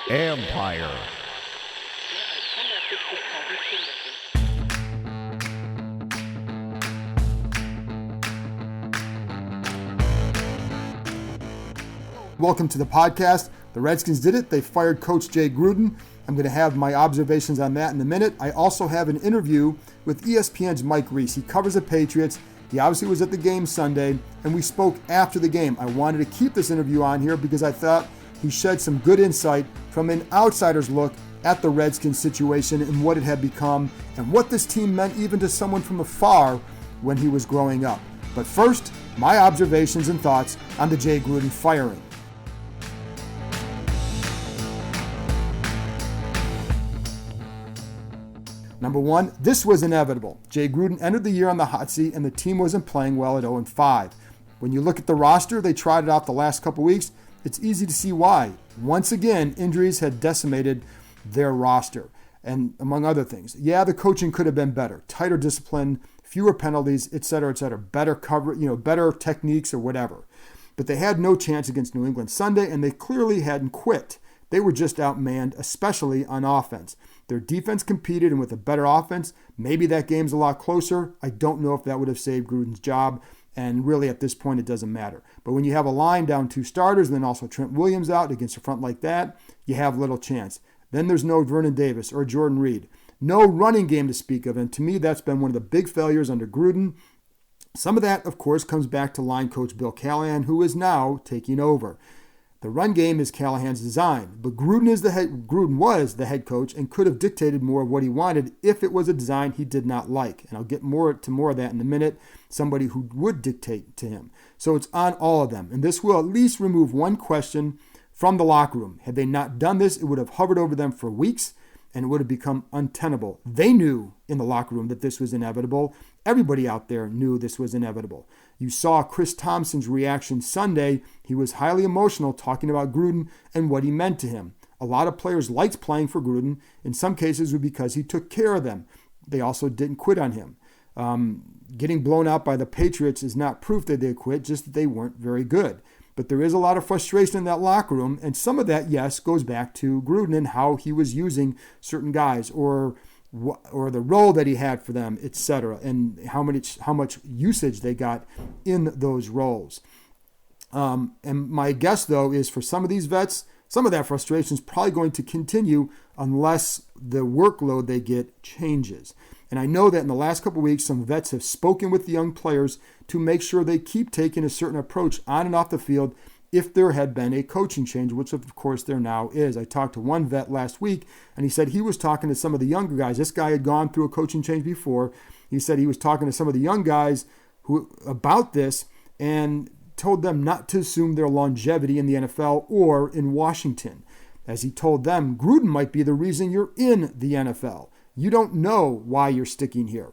Empire. Welcome to the podcast. The Redskins did it. They fired Coach Jay Gruden. I'm going to have my observations on that in a minute. I also have an interview with ESPN's Mike Reiss. He covers the Patriots. He obviously was at the game Sunday, and we spoke after the game. I wanted to keep this interview on here because I thought he shed some good insight from an outsider's look at the Redskins situation and what it had become and what this team meant even to someone from afar when he was growing up. But first, my observations and thoughts on the Jay Gruden firing. Number one, this was inevitable. Jay Gruden entered the year on the hot seat and the team wasn't playing well at 0-5. When you look at the roster, they tried it out the last couple weeks. It's easy to see why. Once again, injuries had decimated their roster. And among other things, yeah, the coaching could have been better. Tighter discipline, fewer penalties, etc., better cover, better techniques or whatever. But they had no chance against New England Sunday, and they clearly hadn't quit. They were just outmanned, especially on offense. Their defense competed, and with a better offense, maybe that game's a lot closer. I don't know if that would have saved Gruden's job, and really at this point it doesn't matter. But when you have a line down two starters and then also Trent Williams out against a front like that, you have little chance. Then there's no Vernon Davis or Jordan Reed. No running game to speak of, and to me that's been one of the big failures under Gruden. Some of that, of course, comes back to line coach Bill Callahan, who is now taking over. The run game is Callahan's design, but Gruden was the head coach and could have dictated more of what he wanted if it was a design he did not like. And I'll get more of that in a minute, somebody who would dictate to him. So it's on all of them. And this will at least remove one question from the locker room. Had they not done this, it would have hovered over them for weeks and it would have become untenable. They knew in the locker room that this was inevitable. Everybody out there knew this was inevitable. You saw Chris Thompson's reaction Sunday. He was highly emotional talking about Gruden and what he meant to him. A lot of players liked playing for Gruden. In some cases, it was because he took care of them. They also didn't quit on him. Getting blown out by the Patriots is not proof that they quit, just that they weren't very good. But there is a lot of frustration in that locker room, and some of that, yes, goes back to Gruden and how he was using certain guys or the role that he had for them, etc., and how much usage they got in those roles. And my guess, though, is for some of these vets, some of that frustration is probably going to continue unless the workload they get changes. And I know that in the last couple of weeks, some vets have spoken with the young players to make sure they keep taking a certain approach on and off the field if there had been a coaching change, which of course there now is. I talked to one vet last week, and he said he was talking to some of the younger guys. This guy had gone through a coaching change before. He said he was talking to some of the young guys about this and told them not to assume their longevity in the NFL or in Washington. As he told them, Gruden might be the reason you're in the NFL. You don't know why you're sticking here,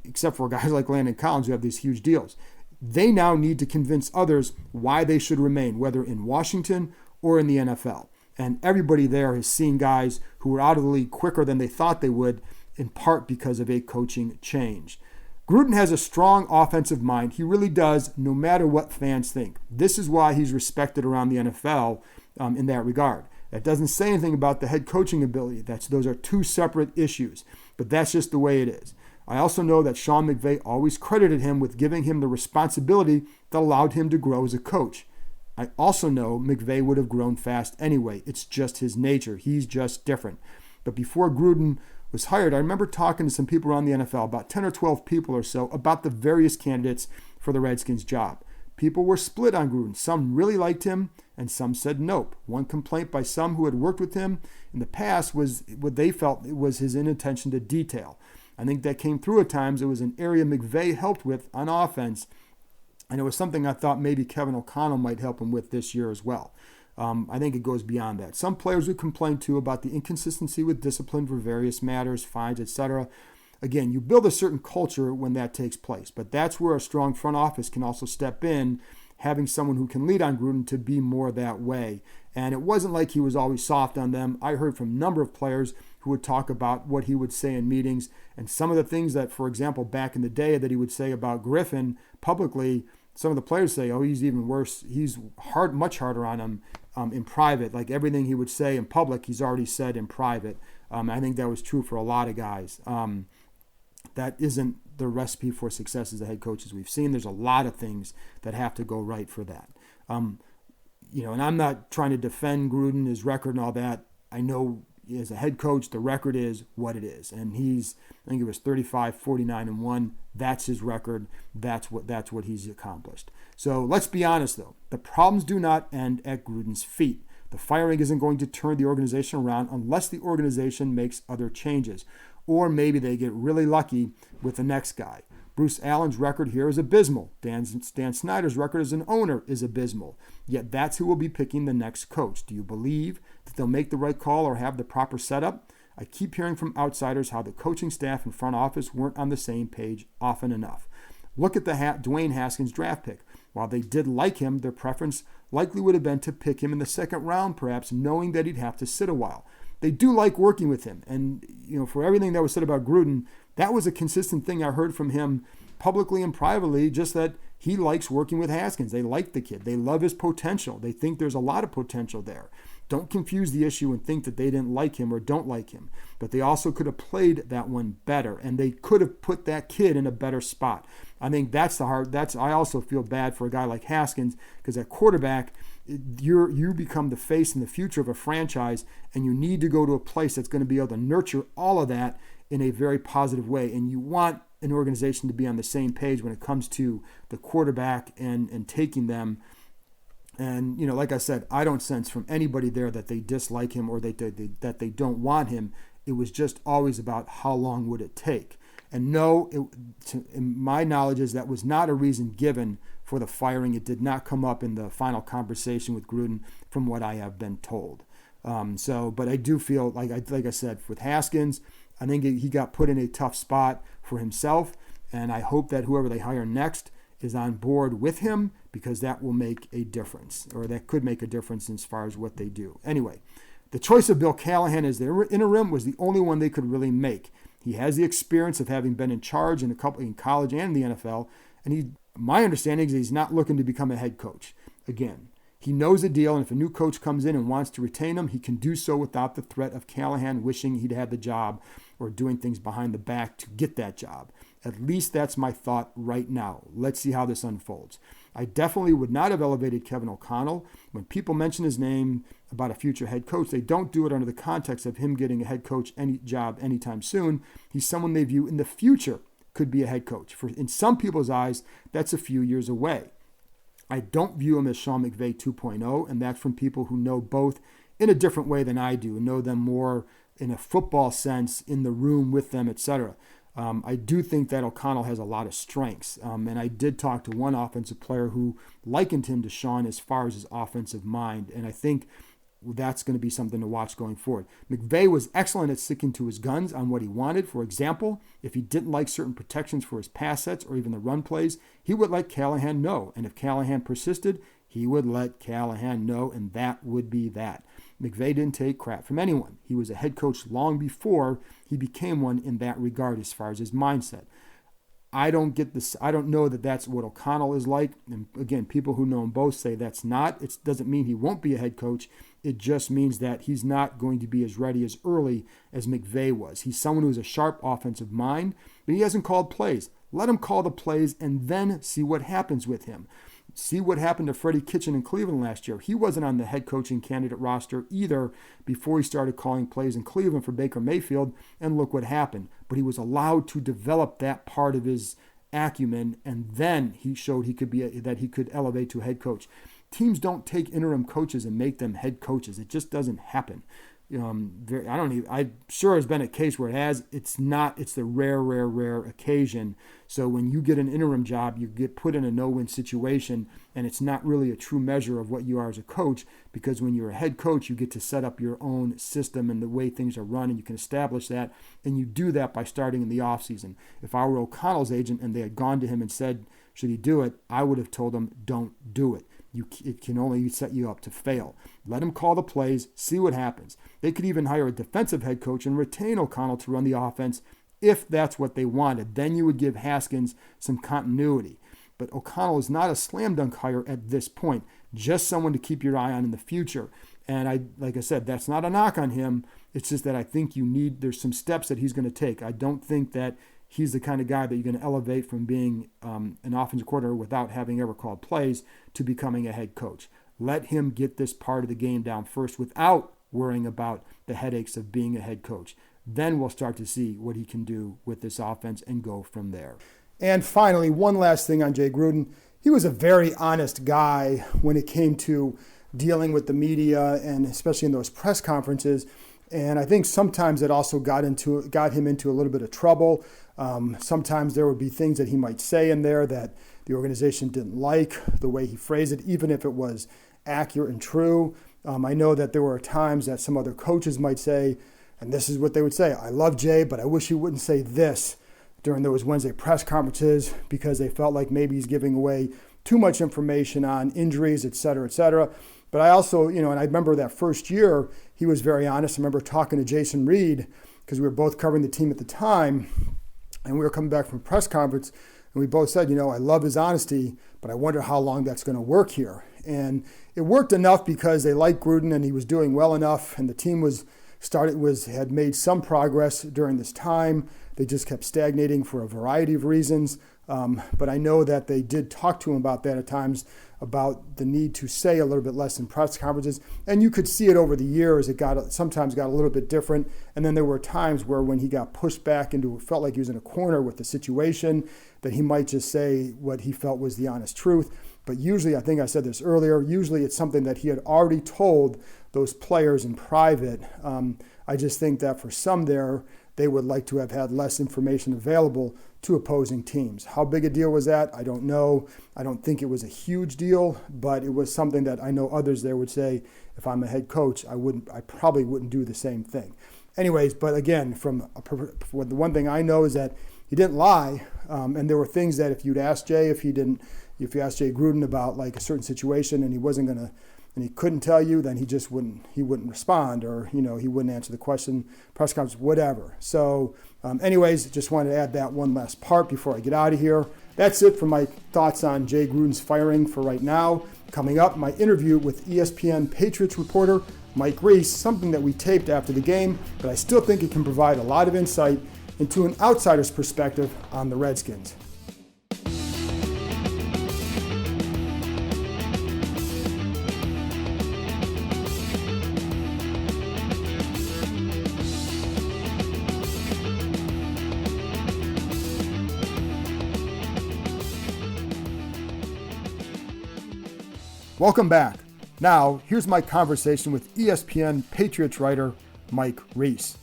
except for guys like Landon Collins who have these huge deals. They now need to convince others why they should remain, whether in Washington or in the NFL. And everybody there has seen guys who were out of the league quicker than they thought they would, in part because of a coaching change. Gruden has a strong offensive mind. He really does, no matter what fans think. This is why he's respected around the NFL in that regard. That doesn't say anything about the head coaching ability. Those are two separate issues, but that's just the way it is. I also know that Sean McVay always credited him with giving him the responsibility that allowed him to grow as a coach. I also know McVay would have grown fast anyway. It's just his nature. He's just different. But before Gruden was hired, I remember talking to some people around the NFL, about 10 or 12 people or so, about the various candidates for the Redskins job. People were split on Gruden. Some really liked him, and some said nope. One complaint by some who had worked with him in the past was what they felt was his inattention to detail. I think that came through at times. It was an area McVay helped with on offense, and it was something I thought maybe Kevin O'Connell might help him with this year as well. I think it goes beyond that. Some players would complain too about the inconsistency with discipline for various matters, fines, etc. Again, you build a certain culture when that takes place, but that's where a strong front office can also step in, having someone who can lead on Gruden to be more that way. And it wasn't like he was always soft on them. I heard from a number of players who would talk about what he would say in meetings, and some of the things that, for example, back in the day that he would say about Griffin publicly, some of the players say, oh, he's even worse. He's much harder on him in private. Like everything he would say in public, he's already said in private. I think that was true for a lot of guys. That isn't the recipe for success as a head coach, as we've seen. There's a lot of things that have to go right for that. And I'm not trying to defend Gruden, his record and all that. I know as a head coach, the record is what it is. And I think it was 35, 49, and 1. That's his record. That's what he's accomplished. So let's be honest, though. The problems do not end at Gruden's feet. The firing isn't going to turn the organization around unless the organization makes other changes. Or maybe they get really lucky with the next guy. Bruce Allen's record here is abysmal. Dan Snyder's record as an owner is abysmal. Yet that's who will be picking the next coach. Do you believe that they'll make the right call or have the proper setup? I keep hearing from outsiders how the coaching staff and front office weren't on the same page often enough. Look at the Dwayne Haskins draft pick. While they did like him, their preference likely would have been to pick him in the second round, perhaps knowing that he'd have to sit a while. They do like working with him. And, for everything that was said about Gruden, that was a consistent thing I heard from him publicly and privately, just that he likes working with Haskins. They like the kid. They love his potential. They think there's a lot of potential there. Don't confuse the issue and think that they didn't like him or don't like him. But they also could have played that one better, and they could have put that kid in a better spot. I think I also feel bad for a guy like Haskins, because at quarterback, you become the face and the future of a franchise, and you need to go to a place that's going to be able to nurture all of that in a very positive way. And you want an organization to be on the same page when it comes to the quarterback and taking them. And, like I said, I don't sense from anybody there that they dislike him or that they don't want him. It was just always about how long would it take. And no, in my knowledge is that was not a reason given for the firing. It did not come up in the final conversation with Gruden from what I have been told. But I do feel, like I said, with Haskins, I think he got put in a tough spot for himself. And I hope that whoever they hire next is on board with him, because that will make a difference, or that could make a difference as far as what they do. Anyway, the choice of Bill Callahan as the interim was the only one they could really make. He has the experience of having been in charge in college and the NFL, and my understanding is he's not looking to become a head coach. Again, he knows the deal, and if a new coach comes in and wants to retain him, he can do so without the threat of Callahan wishing he'd had the job or doing things behind the back to get that job. At least that's my thought right now. Let's see how this unfolds. I definitely would not have elevated Kevin O'Connell. When people mention his name about a future head coach, they don't do it under the context of him getting a head coach job anytime soon. He's someone they view in the future could be a head coach. In some people's eyes, that's a few years away. I don't view him as Sean McVay 2.0, and that's from people who know both in a different way than I do, and know them more in a football sense, in the room with them, etc. I do think that O'Connell has a lot of strengths, and I did talk to one offensive player who likened him to Sean as far as his offensive mind, and I think that's going to be something to watch going forward. McVay was excellent at sticking to his guns on what he wanted. For example, if he didn't like certain protections for his pass sets or even the run plays, he would let Callahan know, and if Callahan persisted, he would let Callahan know, and that would be that. McVay didn't take crap from anyone. He was a head coach long before he became one in that regard as far as his mindset. I don't get this. I don't know that that's what O'Connell is like. And again, people who know him both say that's not. It doesn't mean he won't be a head coach. It just means that he's not going to be as ready as early as McVay was. He's someone who has a sharp offensive mind, but he hasn't called plays. Let him call the plays and then see what happens with him. See what happened to Freddie Kitchen in Cleveland last year. He wasn't on the head coaching candidate roster either before he started calling plays in Cleveland for Baker Mayfield, and look what happened. But he was allowed to develop that part of his acumen, and then he showed that he could elevate to a head coach. Teams don't take interim coaches and make them head coaches. It just doesn't happen. I'm sure there's been a case where it has. It's the rare occasion. So when you get an interim job, you get put in a no-win situation, and it's not really a true measure of what you are as a coach, because when you're a head coach, you get to set up your own system and the way things are run, and you can establish that, and you do that by starting in the offseason. If I were O'Connell's agent and they had gone to him and said, should he do it, I would have told him, don't do it. It can only set you up to fail. Let him call the plays, see what happens. They could even hire a defensive head coach and retain O'Connell to run the offense if that's what they wanted. Then you would give Haskins some continuity. But O'Connell is not a slam dunk hire at this point, just someone to keep your eye on in the future. And like I said, that's not a knock on him. It's just that I think there's some steps that he's going to take. I don't think that he's the kind of guy that you're going to elevate from being an offensive coordinator without having ever called plays to becoming a head coach. Let him get this part of the game down first without worrying about the headaches of being a head coach. Then we'll start to see what he can do with this offense and go from there. And finally, one last thing on Jay Gruden. He was a very honest guy when it came to dealing with the media, and especially in those press conferences. And I think sometimes it also got him into a little bit of trouble. Sometimes there would be things that he might say in there that the organization didn't like, the way he phrased it, even if it was accurate and true. I know that there were times that some other coaches might say, and this is what they would say, I love Jay, but I wish he wouldn't say this during those Wednesday press conferences because they felt like maybe he's giving away too much information on injuries, et cetera, et cetera. But I also, and I remember that first year, he was very honest. I remember talking to Jason Reed because we were both covering the team at the time, and we were coming back from a press conference, and we both said, I love his honesty, but I wonder how long that's going to work here. And it worked enough because they liked Gruden and he was doing well enough, and the team had made some progress during this time. They just kept stagnating for a variety of reasons. But I know that they did talk to him about that at times, about the need to say a little bit less in press conferences. And you could see it over the years. It sometimes got a little bit different. And then there were times where when he got pushed back into, felt like he was in a corner with the situation, that he might just say what he felt was the honest truth. But usually, I think I said this earlier, usually it's something that he had already told those players in private. I just think that for some there, they would like to have had less information available to opposing teams. How big a deal was that? I don't know. I don't think it was a huge deal, but it was something that I know others there would say, if I'm a head coach, I probably wouldn't do the same thing. Anyways, but again, the one thing I know is that he didn't lie, and there were things that if you asked Jay Gruden about like a certain situation and he couldn't tell you, then he wouldn't respond, or he wouldn't answer the question, press conference, whatever. So anyways, just wanted to add that one last part before I get out of here. That's it for my thoughts on Jay Gruden's firing for right now. Coming up, my interview with ESPN Patriots reporter Mike Reiss, something that we taped after the game, but I still think it can provide a lot of insight into an outsider's perspective on the Redskins. Welcome back. Now, here's my conversation with ESPN Patriots writer Mike Reiss.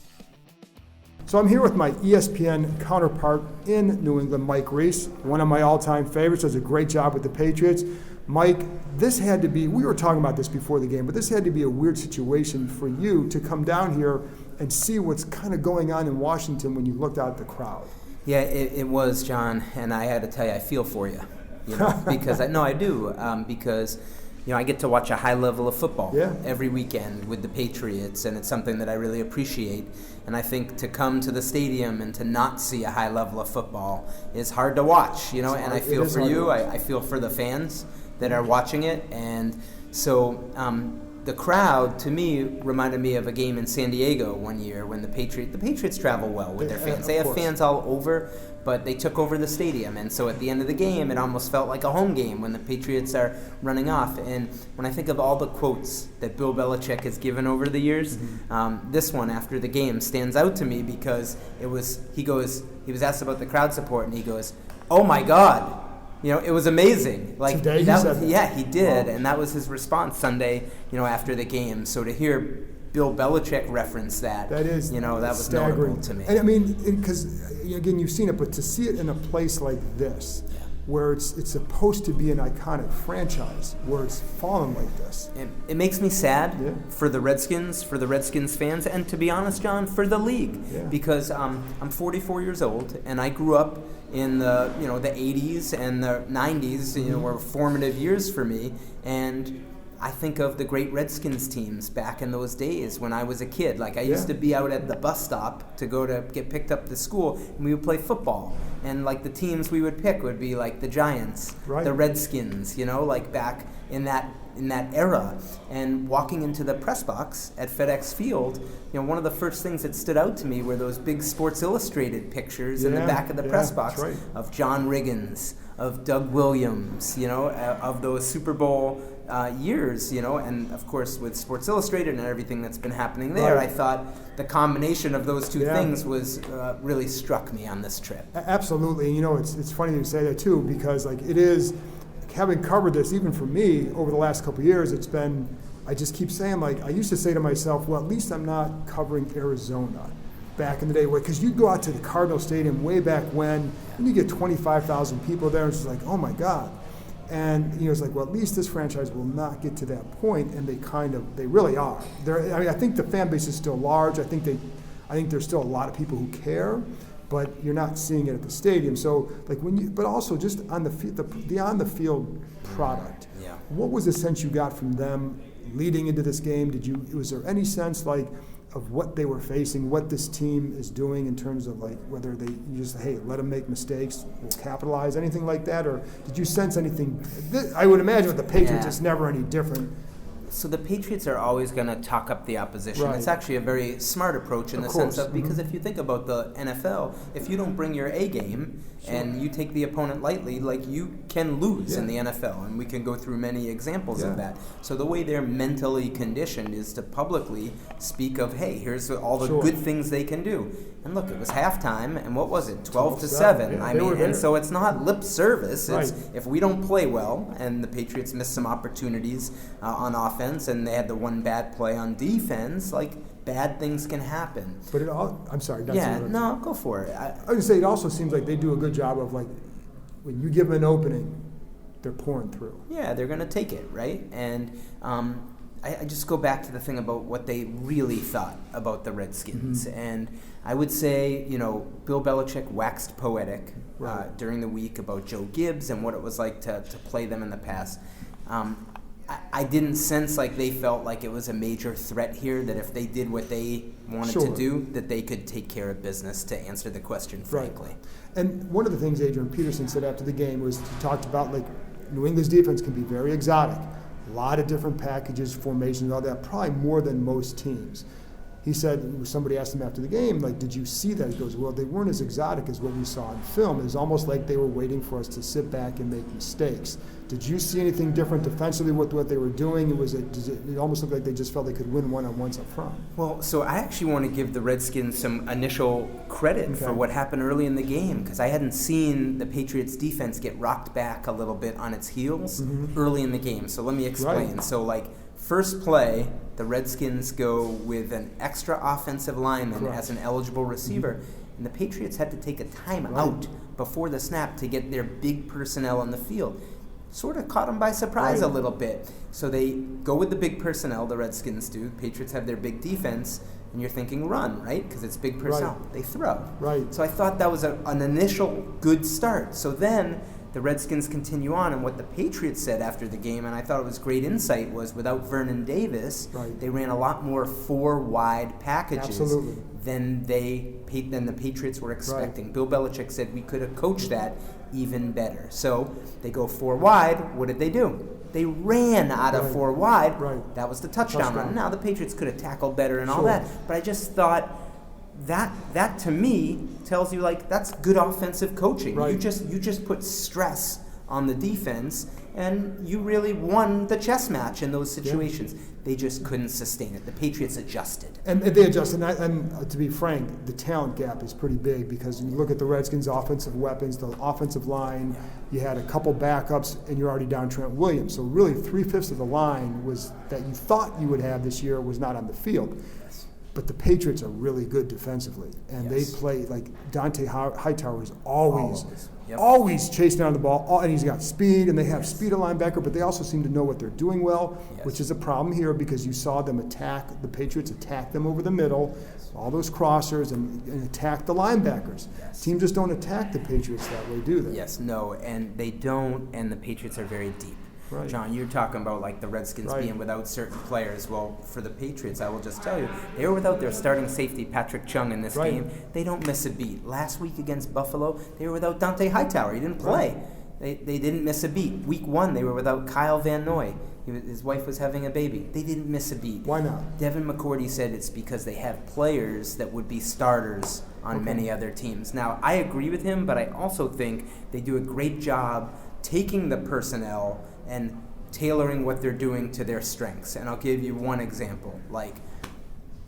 So I'm here with my ESPN counterpart in New England, Mike Reiss, one of my all-time favorites, does a great job with the Patriots. Mike, this had to be, we were talking about this before the game, but this had to be a weird situation for you to come down here and see what's kind of going on in Washington when you looked out at the crowd. Yeah, it was, John, and I had to tell you, I feel for you, because I do, because I get to watch a high level of football every weekend with the Patriots, and it's something that I really appreciate. And I think to come to the stadium and to not see a high level of football is hard to watch, and I feel for you. I feel for the fans that are watching it. And so the crowd, to me, reminded me of a game in San Diego one year when the Patriots travel well with their fans. They have fans all over, but they took over the stadium. And so at the end of the game, it almost felt like a home game when the Patriots are running off. And when I think of all the quotes that Bill Belichick has given over the years, this one after the game stands out to me because he was asked about the crowd support, and he goes, "Oh my God. It was amazing." Like today he said that. Yeah, he did, Wow. And that was his response Sunday, after the game. So to hear Bill Belichick reference that is that was staggering notable to me. And I mean, because again, you've seen it, but to see it in a place like this, where it's supposed to be an iconic franchise, where it's fallen like this, it makes me sad for the Redskins fans, and to be honest, John, for the league, because I'm 44 years old, and I grew up in the the 80s and the 90s, were formative years for me, and I think of the great Redskins teams back in those days when I was a kid. Like I used to be out at the bus stop to go to get picked up to school, and we would play football. And like the teams we would pick would be like the Giants, the Redskins, like back in that era. And walking into the press box at FedEx Field, one of the first things that stood out to me were those big Sports Illustrated pictures in the back of the press box of John Riggins, of Doug Williams, of those Super Bowl years, and of course with Sports Illustrated and everything that's been happening there, I thought the combination of those two things was really struck me on this trip. Absolutely. It's funny you say that too, because like it is, having covered this, even for me over the last couple of years, it's been, I just keep saying, like, I used to say to myself, well, at least I'm not covering Arizona back in the day, because you go out to the Cardinal Stadium way back when, and you get 25,000 people there, and it's just like, oh my God. And it's like, well, at least this franchise will not get to that point, and they really are. I think the fan base is still large. I think there's still a lot of people who care, but you're not seeing it at the stadium. So, like but also just on the on the field product. Yeah. What was the sense you got from them leading into this game? Was there any sense like of what they were facing, what this team is doing in terms of like whether you just let them make mistakes, we'll capitalize, anything like that, or did you sense anything? I would imagine with the Patriots, it's never any different. So the Patriots are always going to talk up the opposition. It's actually a very smart approach in the sense of, because if you think about the NFL, if you don't bring your A game and you take the opponent lightly, like you can lose in the NFL, and we can go through many examples of that. So the way they're mentally conditioned is to publicly speak of, hey, here's all the good things they can do. And look, it was halftime, and what was it, 12-7? Yeah, I mean, and so it's not lip service. It's if we don't play well, and the Patriots missed some opportunities on offense, and they had the one bad play on defense, like bad things can happen. But I'm sorry. No, go for it. I was going to say, it also seems like they do a good job of like, when you give them an opening, they're pouring through. Yeah, they're going to take it, right? And I just go back to the thing about what they really thought about the Redskins. And I would say, Bill Belichick waxed poetic during the week about Joe Gibbs and what it was like to play them in the past. I didn't sense like they felt like it was a major threat here, that if they did what they wanted to do, that they could take care of business, to answer the question frankly. Right. And one of the things Adrian Peterson said after the game was, he talked about like New England's defense can be very exotic. A lot of different packages, formations, all that, probably more than most teams. He said, somebody asked him after the game, like, did you see that? He goes, well, they weren't as exotic as what we saw in film. It was almost like they were waiting for us to sit back and make mistakes. Did you see anything different defensively with what they were doing? It almost looked like they just felt they could win one-on-ones up front. Well, so I actually want to give the Redskins some initial credit for what happened early in the game, because I hadn't seen the Patriots defense get rocked back a little bit on its heels early in the game. So let me explain. So, like, first play, the Redskins go with an extra offensive lineman as an eligible receiver, and the Patriots had to take a timeout before the snap to get their big personnel on the field. Sort of caught them by surprise a little bit. So they go with the big personnel, the Redskins do. The Patriots have their big defense, and you're thinking run, right? Because it's big personnel. They throw. So I thought that was an initial good start. So then the Redskins continue on, and what the Patriots said after the game, and I thought it was great insight, was without Vernon Davis, they ran a lot more four-wide packages than the Patriots were expecting. Bill Belichick said we could have coached that even better. So they go four wide. What did they do? They ran out of four wide. That was the touchdown run. Now the Patriots could have tackled better and all that, but I just thought that to me tells you, like, that's good offensive coaching. You just put stress on the defense, and you really won the chess match in those situations. They just couldn't sustain it. The Patriots adjusted. And they adjusted. And to be frank, the talent gap is pretty big, because you look at the Redskins' offensive weapons, the offensive line, you had a couple backups, and you're already down Trent Williams. So really 3/5 of the line was that you thought you would have this year was not on the field. But the Patriots are really good defensively, and they play, like, Dante Hightower is always chasing down the ball, and he's got speed, and they have speed at linebacker, but they also seem to know what they're doing well, which is a problem here, because you saw them the Patriots attack them over the middle, all those crossers, and attack the linebackers. Teams just don't attack the Patriots that way, do they? No, and they don't, and the Patriots are very deep. Right. John, you're talking about like the Redskins being without certain players. Well, for the Patriots, I will just tell you, they were without their starting safety, Patrick Chung, in this game. They don't miss a beat. Last week against Buffalo, they were without Dante Hightower. He didn't play. They didn't miss a beat. Week 1, they were without Kyle Van Noy. His wife was having a baby. They didn't miss a beat. Why not? Devin McCourty said it's because they have players that would be starters on many other teams. Now, I agree with him, but I also think they do a great job taking the personnel and tailoring what they're doing to their strengths. And I'll give you one example, like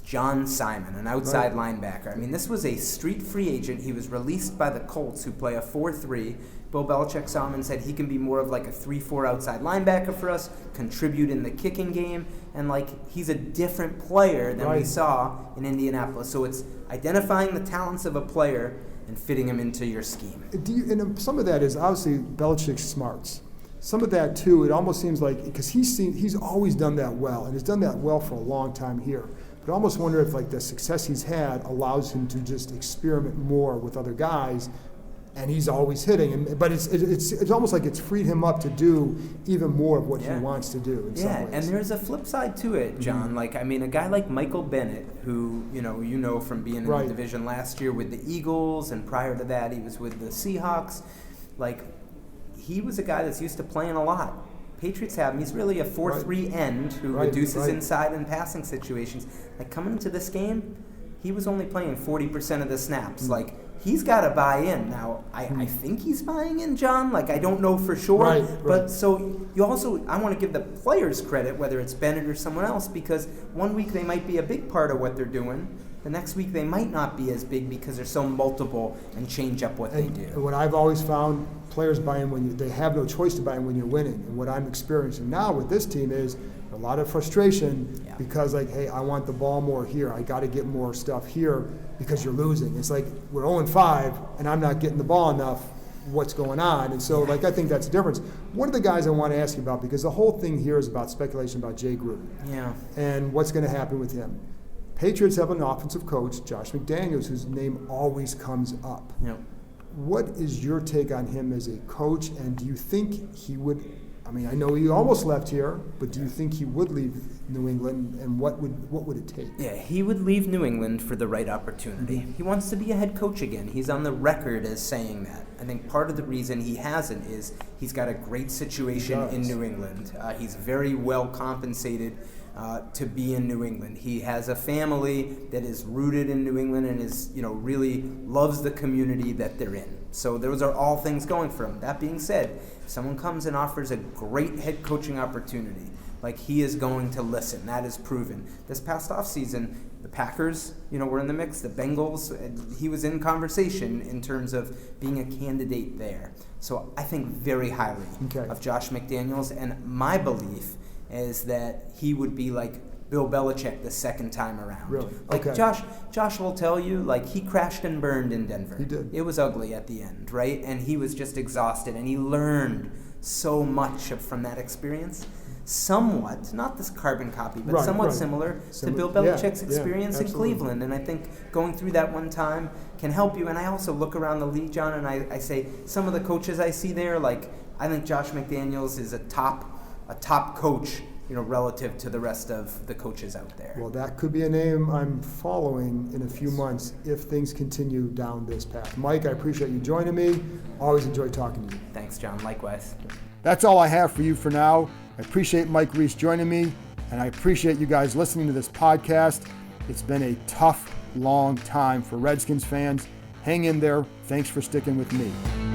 John Simon, an outside linebacker. I mean, this was a street free agent. He was released by the Colts, who play a 4-3. Bill Belichick saw him and said he can be more of like a 3-4 outside linebacker for us, contribute in the kicking game, and like he's a different player than we saw in Indianapolis. So it's identifying the talents of a player and fitting him into your scheme. And some of that is obviously Belichick's smarts. Some of that too, it almost seems like, because he's always done that well, and has done that well for a long time here. But I almost wonder if like the success he's had allows him to just experiment more with other guys. And he's always hitting, but it's almost like it's freed him up to do even more of what he wants to do in some ways. And there's a flip side to it, John. Like, I mean, a guy like Michael Bennett, who you know from being in the division last year with the Eagles, and prior to that he was with the Seahawks. Like, he was a guy that's used to playing a lot. Patriots have him. He's really a 4-3 end who reduces inside in passing situations. Like, coming into this game, he was only playing 40% of the snaps. Like, he's got to buy in. Now, I think he's buying in, John. Like, I don't know for sure. But so you also, I want to give the players credit, whether it's Bennett or someone else, because one week they might be a big part of what they're doing. The next week they might not be as big because they're so multiple and change up what they do. And what I've always found, players buy in when they have no choice to buy in when you're winning. And what I'm experiencing now with this team is a lot of frustration because, like, hey, I want the ball more here. I got to get more stuff here because you're losing. It's like we're 0-5 and I'm not getting the ball enough. What's going on? And so, like, I think that's the difference. One of the guys I want to ask you about, because the whole thing here is about speculation about Jay Gruden and what's going to happen with him. Patriots have an offensive coach, Josh McDaniels, whose name always comes up. What is your take on him as a coach, and do you think he would, I mean, I know he almost left here, but do you think he would leave New England, and what would it take? Yeah, he would leave New England for the right opportunity. He wants to be a head coach again. He's on the record as saying that. I think part of the reason he hasn't is he's got a great situation in New England. He's very well compensated to be in New England. He has a family that is rooted in New England and is, really loves the community that they're in. So those are all things going for him. That being said, if someone comes and offers a great head coaching opportunity, like, he is going to listen. That is proven. This past offseason, the Packers, were in the mix. The Bengals, he was in conversation in terms of being a candidate there. So I think very highly of Josh McDaniels, and my belief is that he would be like Bill Belichick the second time around. Really? Like, Josh will tell you, like, he crashed and burned in Denver. He did. It was ugly at the end, right? And he was just exhausted, and he learned so much from that experience. Somewhat, not this carbon copy, but somewhat similar to Bill Belichick's experience in Cleveland. And I think going through that one time can help you. And I also look around the league, John, and I say some of the coaches I see there, like, I think Josh McDaniels is a top coach, relative to the rest of the coaches out there. Well, that could be a name I'm following in a few months if things continue down this path. Mike, I appreciate you joining me. Always enjoy talking to you. Thanks, John. Likewise. That's all I have for you for now. I appreciate Mike Reiss joining me, and I appreciate you guys listening to this podcast. It's been a tough, long time for Redskins fans. Hang in there. Thanks for sticking with me.